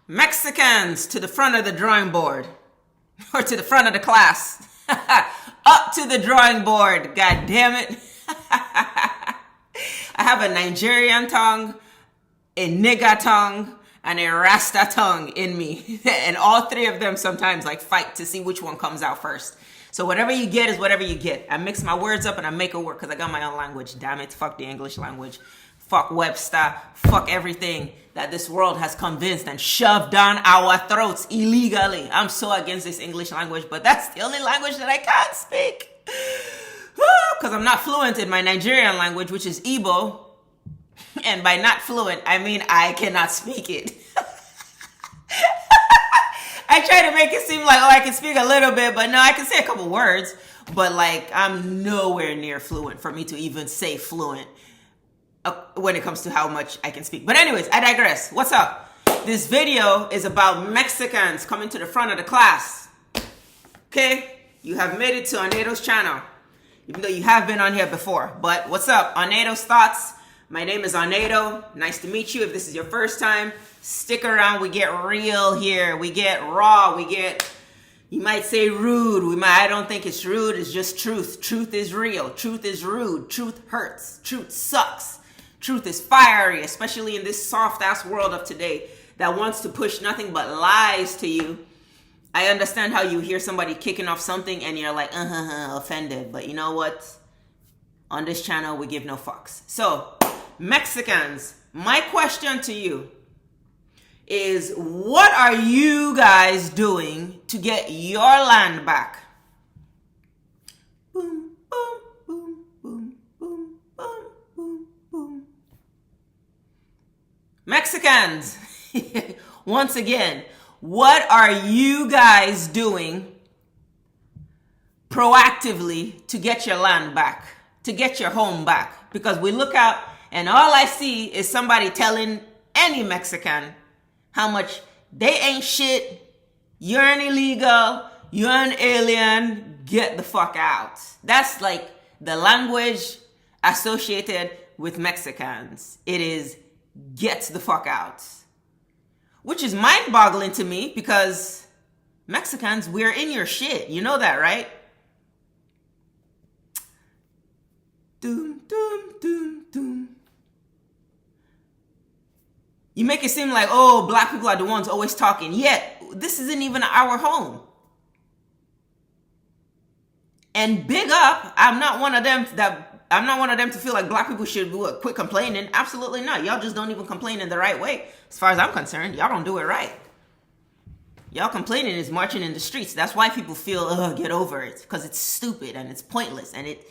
Mexicans to the front of the drawing board. Or to the front of the class. Up to the drawing board. God damn it. I have a Nigerian tongue, a nigga tongue, and a Rasta tongue in me. And all three of them sometimes like fight to see which one comes out first. So whatever you get is whatever you get. I mix my words up and I make it work because I got my own language. Damn it. Fuck the English language. Fuck Webster. Fuck everything that this world has convinced and shoved down our throats illegally. I'm so against this English language, but that's the only language that I can't speak. Because I'm not fluent in my Nigerian language, which is Igbo. And by not fluent, I mean I cannot speak it. I try to make it seem like, I can speak a little bit, but no, I can say a couple words. But like, I'm nowhere near fluent for me to even say fluent when it comes to how much I can speak. But anyways, I digress. What's up? This video is about Mexicans coming to the front of the class. Okay? You have made it to Onedo's channel, even though you have been on here before. But what's up? Onedo's Thoughts. My name is Onedo. Nice to meet you. If this is your first time, stick around. We get real here. We get raw. We get, you might say rude. I don't think it's rude. It's just truth. Truth is real. Truth is rude. Truth hurts. Truth sucks. Truth is fiery, especially in this soft-ass world of today that wants to push nothing but lies to you. I understand how you hear somebody kicking off something and you're like, offended. But you know what? On this channel, we give no fucks. So, Mexicans, my question to you is, what are you guys doing to get your land back? Boom, boom, boom, boom, boom, boom, boom, boom. Mexicans, once again, what are you guys doing proactively to get your land back, to get your home back? Because we look out and all I see is somebody telling any Mexican how much they ain't shit, you're an illegal, you're an alien, get the fuck out. That's like the language associated with Mexicans. It is get the fuck out. Which is mind-boggling to me because Mexicans, we're in your shit. You know that, right? Doom, doom, doom, doom. You make it seem like, oh, black people are the ones always talking. Yet, this isn't even our home. And big up, I'm not one of them to feel like black people should quit complaining. Absolutely not. Y'all just don't even complain in the right way. As far as I'm concerned, y'all don't do it right. Y'all complaining is marching in the streets. That's why people feel, get over it. Because it's stupid and it's pointless and it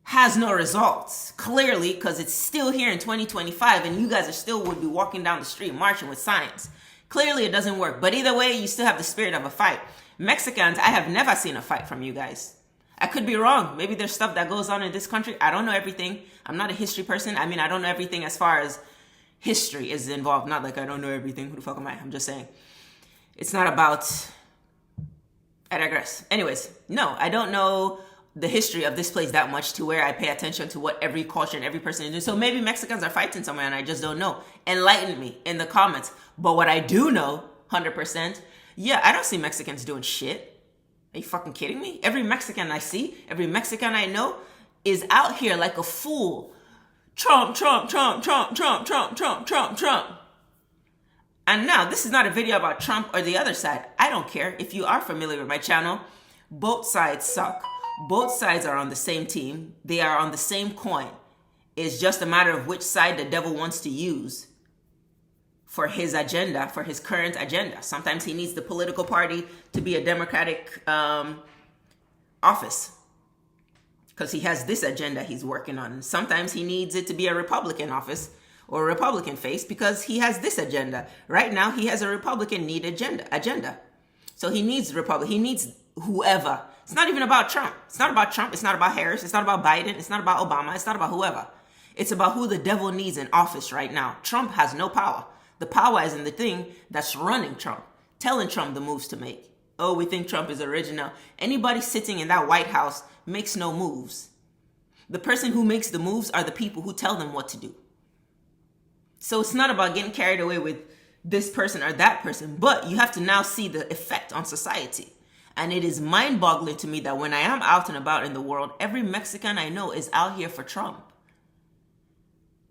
has no results. Clearly, because it's still here in 2025 and you guys would be walking down the street marching with signs. Clearly, it doesn't work. But either way, you still have the spirit of a fight. Mexicans, I have never seen a fight from you guys. I could be wrong. Maybe there's stuff that goes on in this country. I don't know everything. I'm not a history person. I mean, I don't know everything as far as history is involved. Not like I don't know everything. Who the fuck am I? I'm just saying. It's not about... I digress. Anyways, no, I don't know the history of this place that much to where I pay attention to what every culture and every person is doing. So maybe Mexicans are fighting somewhere and I just don't know. Enlighten me in the comments. But what I do know, 100%, yeah, I don't see Mexicans doing shit. Are you fucking kidding me? Every Mexican I see, every Mexican I know is out here like a fool. Trump, Trump, Trump, Trump, Trump, Trump, Trump, Trump, Trump. And now, this is not a video about Trump or the other side. I don't care. If you are familiar with my channel, both sides suck. Both sides are on the same team. They are on the same coin. It's just a matter of which side the devil wants to use for his agenda, for his current agenda. Sometimes he needs the political party to be a Democratic office because he has this agenda he's working on. Sometimes he needs it to be a Republican office or a Republican face because he has this agenda. Right now, he has a Republican agenda. So he needs Republican. He needs whoever. It's not even about Trump. It's not about Trump. It's not about Harris. It's not about Biden. It's not about Obama. It's not about whoever. It's about who the devil needs in office right now. Trump has no power. The power is in the thing that's running Trump, telling Trump the moves to make. Oh, we think Trump is original. Anybody sitting in that White House makes no moves. The person who makes the moves are the people who tell them what to do. So it's not about getting carried away with this person or that person, but you have to now see the effect on society. And it is mind-boggling to me that when I am out and about in the world, every Mexican I know is out here for Trump.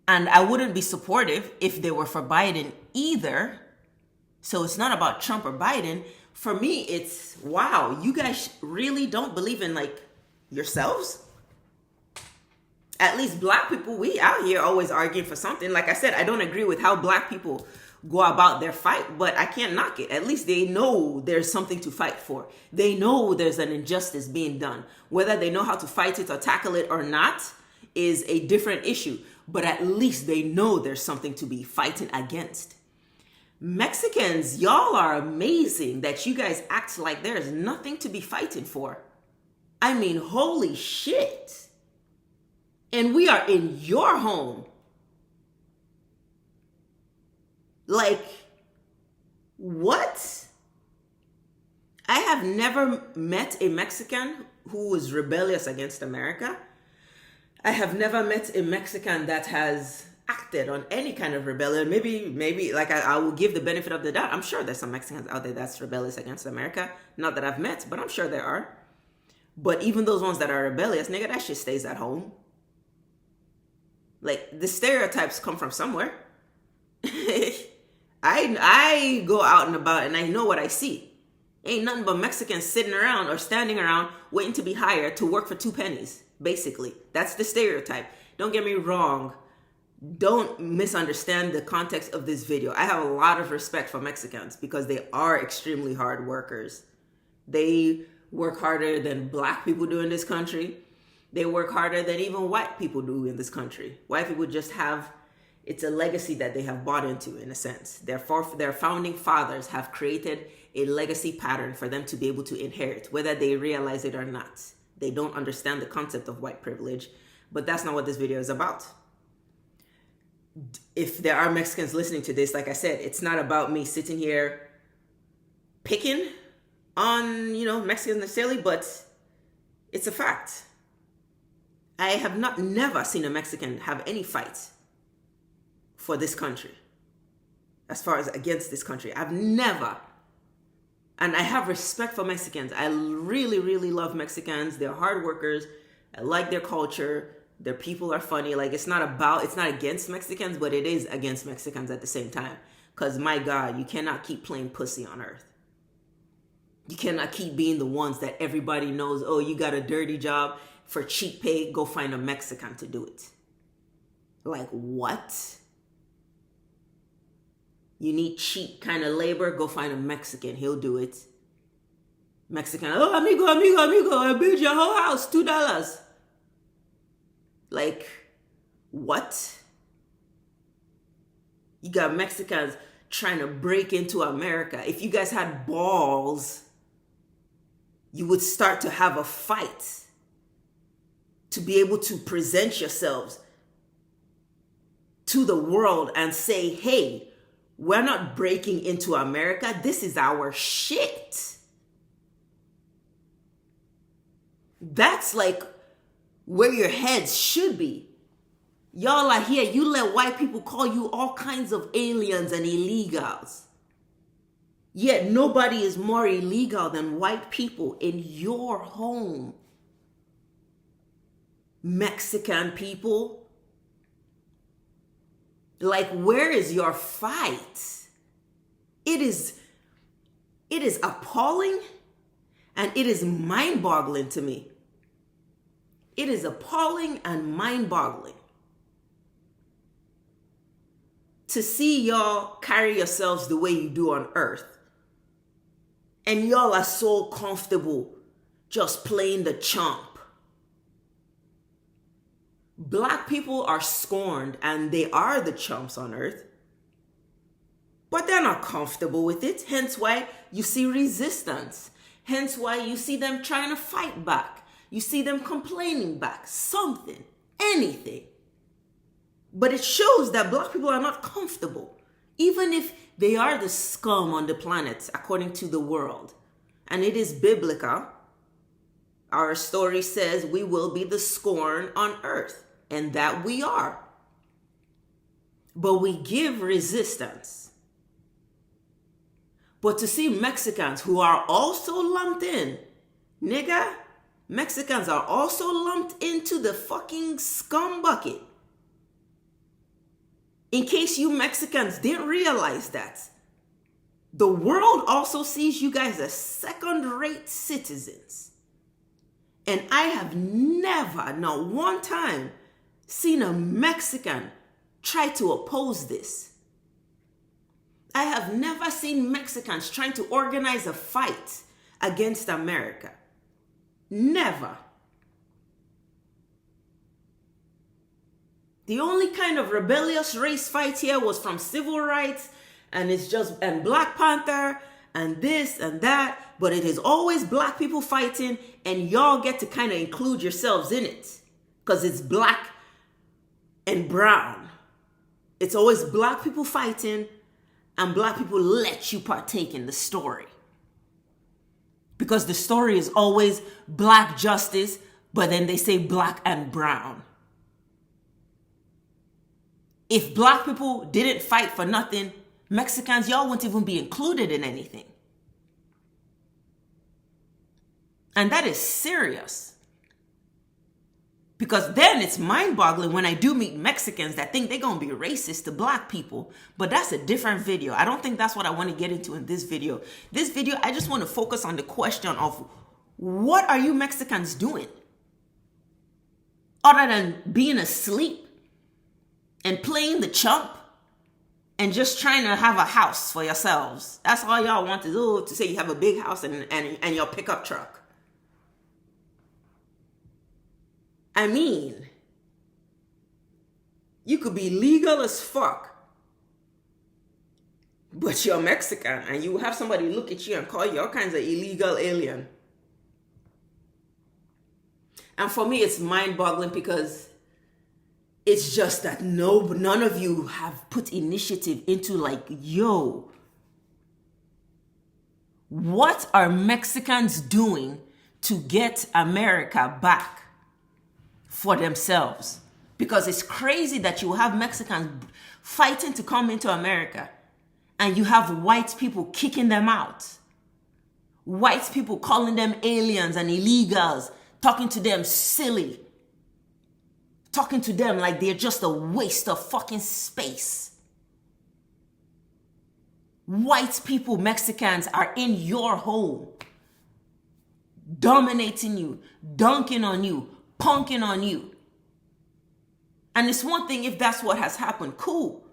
And I wouldn't be supportive if they were for Biden either. So it's not about Trump or Biden. For me, it's, wow, you guys really don't believe in like yourselves? At least black people, we out here always arguing for something. Like I said, I don't agree with how black people go about their fight, but I can't knock it. At least they know there's something to fight for. They know there's an injustice being done. Whether they know how to fight it or tackle it or not is a different issue. But at least they know there's something to be fighting against. Mexicans, y'all are amazing that you guys act like there's nothing to be fighting for. I mean, holy shit. And we are in your home. Like, what? I have never met a Mexican who was rebellious against America. I have never met a Mexican that has acted on any kind of rebellion. Maybe like I will give the benefit of the doubt. I'm sure there's some Mexicans out there that's rebellious against America. Not that I've met, but I'm sure there are. But even those ones that are rebellious, nigga, that shit stays at home. Like, the stereotypes come from somewhere. I go out and about and I know what I see. Ain't nothing but Mexicans sitting around or standing around waiting to be hired to work for 2 pennies, basically. That's the stereotype. Don't get me wrong. Don't misunderstand the context of this video. I have a lot of respect for Mexicans because they are extremely hard workers. They work harder than black people do in this country. They work harder than even white people do in this country. White people just have, it's a legacy that they have bought into, in a sense. Their founding fathers have created a legacy pattern for them to be able to inherit, whether they realize it or not. They don't understand the concept of white privilege, but that's not what this video is about. If there are Mexicans listening to this, like I said, it's not about me sitting here picking on, Mexicans necessarily, but it's a fact. I have never seen a Mexican have any fight for this country. As far as against this country, I've never. And I have respect for Mexicans. I really, really love Mexicans. They're hard workers. I like their culture. Their people are funny. Like, it's not against Mexicans, but it is against Mexicans at the same time. Because, my God, you cannot keep playing pussy on earth. You cannot keep being the ones that everybody knows, oh, you got a dirty job for cheap pay, go find a Mexican to do it. Like, what? You need cheap kind of labor, go find a Mexican, he'll do it. Mexican, oh, amigo, I built your whole house, $2. Like, what? You got Mexicans trying to break into America. If you guys had balls, you would start to have a fight to be able to present yourselves to the world and say, hey, we're not breaking into America. This is our shit. That's like where your heads should be. Y'all are here. You let white people call you all kinds of aliens and illegals. Yet nobody is more illegal than white people in your home. Mexican people. Like, where is your fight? It is appalling and it is mind-boggling to me. It is appalling and mind-boggling to see y'all carry yourselves the way you do on earth. And y'all are so comfortable just playing the chump. Black people are scorned and they are the chumps on earth. But they're not comfortable with it. Hence why you see resistance. Hence why you see them trying to fight back. You see them complaining back. Something. Anything. But it shows that black people are not comfortable. Even if they are the scum on the planet, according to the world. And it is biblical. Our story says we will be the scorn on earth. And that we are. But we give resistance. But to see Mexicans who are also lumped in, nigga, Mexicans are also lumped into the fucking scum bucket. In case you Mexicans didn't realize that, the world also sees you guys as second-rate citizens. And I have never, not one time, seen a Mexican try to oppose this. I have never seen Mexicans trying to organize a fight against America. Never. The only kind of rebellious race fight here was from civil rights, and Black Panther and this and that, but it is always black people fighting, and y'all get to kind of include yourselves in it because it's black and brown. It's always black people fighting, and black people let you partake in the story. Because the story is always black justice, but then they say black and brown. If black people didn't fight for nothing, Mexicans, y'all wouldn't even be included in anything. And that is serious. Because then it's mind-boggling when I do meet Mexicans that think they're going to be racist to black people. But that's a different video. I don't think that's what I want to get into in this video. This video, I just want to focus on the question of what are you Mexicans doing? Other than being asleep and playing the chump and just trying to have a house for yourselves. That's all y'all want to do, to say you have a big house and your pickup truck. I mean, you could be legal as fuck, but you're Mexican and you have somebody look at you and call you all kinds of illegal alien. And for me, it's mind-boggling because it's just that none of you have put initiative into like, yo, what are Mexicans doing to get America back for themselves? Because it's crazy that you have Mexicans fighting to come into America and you have white people kicking them out. White people calling them aliens and illegals, talking to them silly, talking to them like they're just a waste of fucking space. White people, Mexicans, are in your home, dominating you, dunking on you, punking on you. And it's one thing if that's what has happened, cool.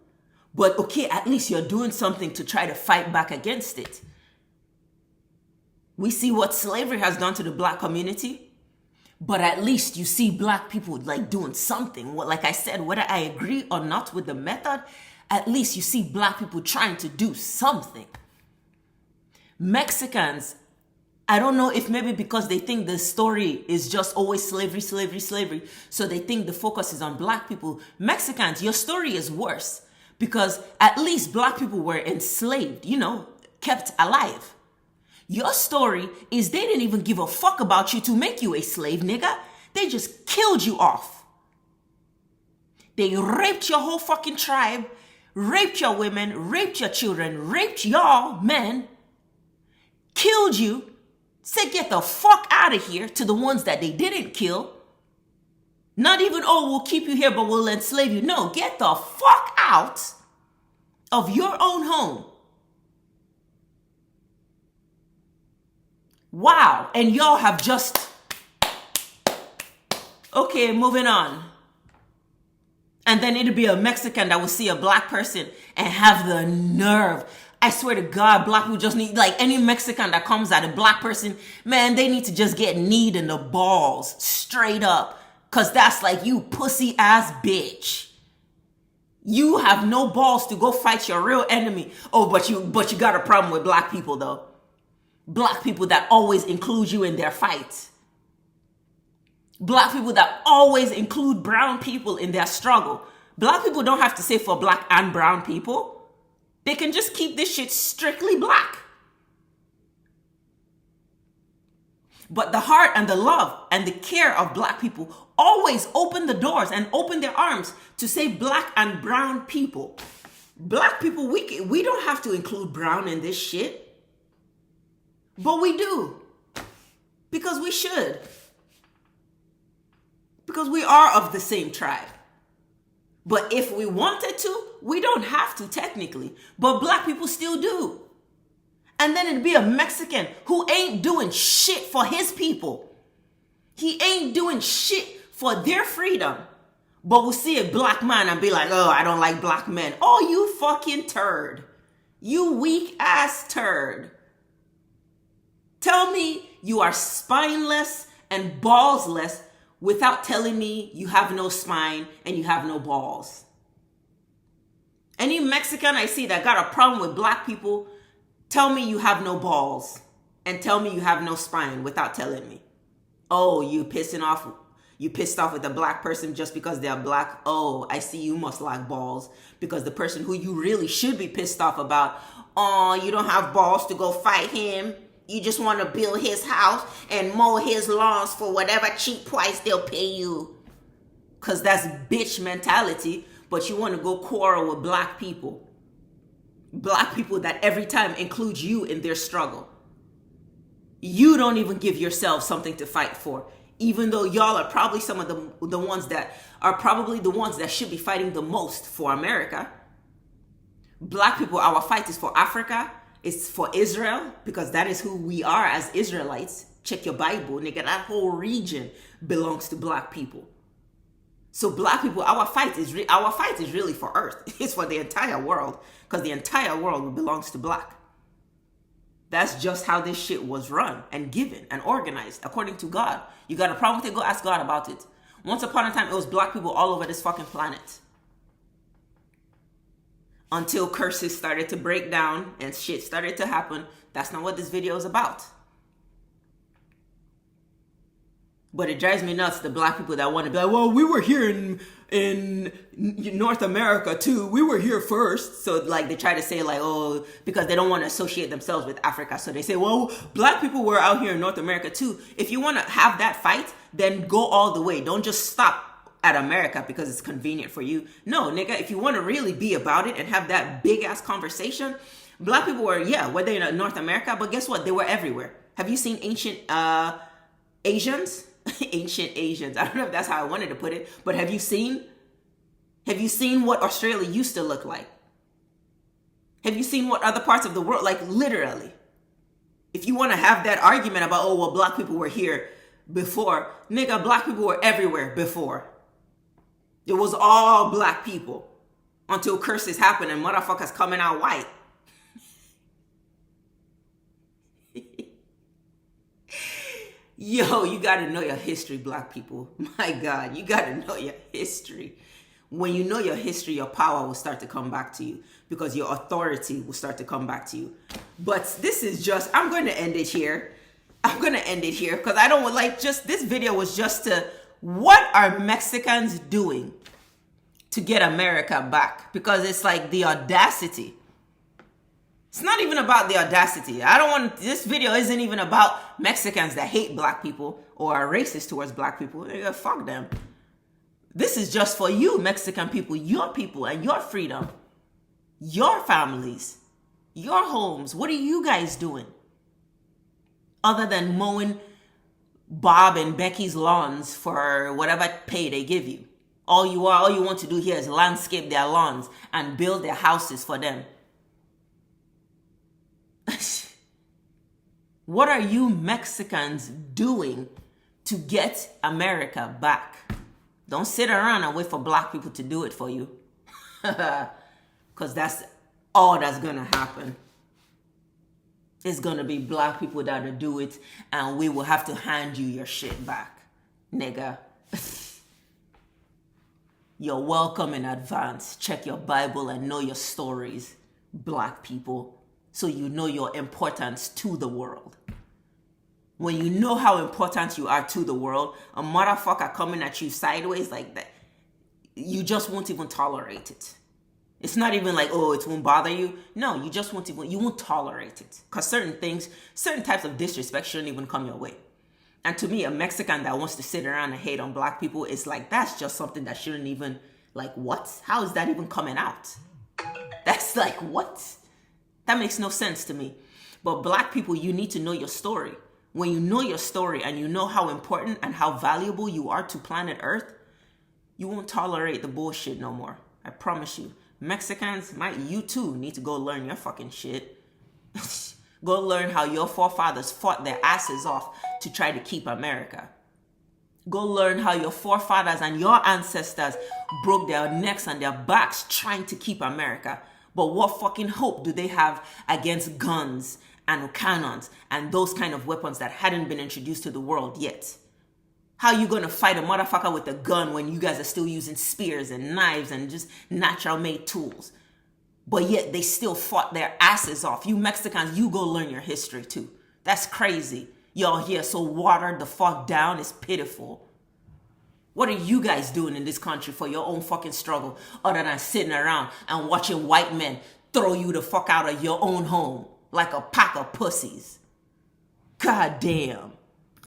But okay, at least you're doing something to try to fight back against it. We see what slavery has done to the black community, but at least you see black people like doing something. Like I said, whether I agree or not with the method, at least you see black people trying to do something. Mexicans, I don't know if maybe because they think the story is just always slavery, slavery, slavery, so they think the focus is on black people. Mexicans, your story is worse because at least black people were enslaved, kept alive. Your story is they didn't even give a fuck about you to make you a slave, nigga. They just killed you off. They raped your whole fucking tribe, raped your women, raped your children, raped y'all men, killed you, said get the fuck out of here to the ones that they didn't kill. Not even, oh, we'll keep you here, but we'll enslave you. No, get the fuck out of your own home. Wow. And y'all have just... Okay, moving on. And then it'll be a Mexican that will see a black person and have the nerve. I swear to God, black people just need, like any Mexican that comes at a black person, man, they need to just get kneed in the balls straight up. Cause that's like, you pussy ass bitch. You have no balls to go fight your real enemy. Oh, but you got a problem with black people though. Black people that always include you in their fights. Black people that always include brown people in their struggle. Black people don't have to say for black and brown people. They can just keep this shit strictly black. But the heart and the love and the care of black people always open the doors and open their arms to say black and brown people. Black people, we don't have to include brown in this shit. But we do. Because we should. Because we are of the same tribe. But if we wanted to, we don't have to technically. But black people still do. And then it'd be a Mexican who ain't doing shit for his people. He ain't doing shit for their freedom. But we'll see a black man and be like, oh, I don't like black men. Oh, you fucking turd. You weak ass turd. Tell me you are spineless and ballsless without telling me you have no spine and you have no balls. Any Mexican I see that got a problem with black people, tell me you have no balls and tell me you have no spine without telling me. Oh, you pissed off with a black person just because they're black? Oh, I see you must lack balls, because the person who you really should be pissed off about, oh, you don't have balls to go fight him. You just want to build his house and mow his lawns for whatever cheap price they'll pay you. Because that's bitch mentality. But you want to go quarrel with black people. Black people that every time include you in their struggle. You don't even give yourself something to fight for. Even though y'all are probably some of the ones that are probably the ones that should be fighting the most for America. Black people, our fight is for Africa. It's for Israel, because that is who we are as Israelites. Check your Bible, nigga. That whole region belongs to black people. So black people, our fight is really for Earth. It's for the entire world, because the entire world belongs to black. That's just how this shit was run and given and organized according to God. You got a problem with it? Go ask God about it. Once upon a time, it was black people all over this fucking planet. Until curses started to break down and shit started to happen. That's not what this video is about. But it drives me nuts, the black people that want to be like, well, we were here in North America too. We were here first. So like they try to say like, oh, because they don't want to associate themselves with Africa. So they say, well, black people were out here in North America too. If you want to have that fight, then go all the way. Don't just stop at America because it's convenient for you. No, nigga, if you want to really be about it and have that big ass conversation, black people were, whether in North America, but guess what? They were everywhere. Have you seen ancient Asians? Ancient Asians. I don't know if that's how I wanted to put it, but have you seen what Australia used to look like? Have you seen what other parts of the world, like literally? If you want to have that argument about, oh, well, black people were here before, nigga, black people were everywhere before. It was all black people until curses happened and motherfuckers coming out white. Yo, you got to know your history, black people. My God, you got to know your history. When you know your history, your power will start to come back to you because your authority will start to come back to you. But this is just, I'm going to end it here. Because I don't like this video was just to, what are Mexicans doing to get America back? Because it's like the audacity. It's not even about the audacity. This video isn't even about Mexicans that hate black people or are racist towards black people. Fuck them. This is just for you, Mexican people and your freedom, your families, your homes. What are you guys doing? Other than mowing Bob and Becky's lawns for whatever pay they give you. All you want to do here is landscape their lawns and build their houses for them. What are you Mexicans doing to get America back? Don't sit around and wait for black people to do it for you. Because that's all that's going to happen. It's going to be black people that'll do it, and we will have to hand you your shit back, nigga. You're welcome in advance. Check your Bible and know your stories, black people, so you know your importance to the world. When you know how important you are to the world, a motherfucker coming at you sideways like that, you just won't even tolerate it. It's not even like, oh, it won't bother you. No, you just you won't tolerate it. Because certain types of disrespect shouldn't even come your way. And to me, a Mexican that wants to sit around and hate on black people, it's like, that's just something that shouldn't even, like, what? How is that even coming out? That's like, what? That makes no sense to me. But black people, you need to know your story. When you know your story and you know how important and how valuable you are to planet Earth, you won't tolerate the bullshit no more. I promise you. Mexicans, you too need to go learn your fucking shit. Go learn how your forefathers fought their asses off to try to keep America. Go learn how your forefathers and your ancestors broke their necks and their backs trying to keep America. But what fucking hope do they have against guns and cannons and those kind of weapons that hadn't been introduced to the world yet? How you gonna fight a motherfucker with a gun when you guys are still using spears and knives and just natural made tools? But yet they still fought their asses off. You Mexicans, you go learn your history too. That's crazy. Y'all here so watered the fuck down, it's pitiful. What are you guys doing in this country for your own fucking struggle other than sitting around and watching white men throw you the fuck out of your own home like a pack of pussies? God damn.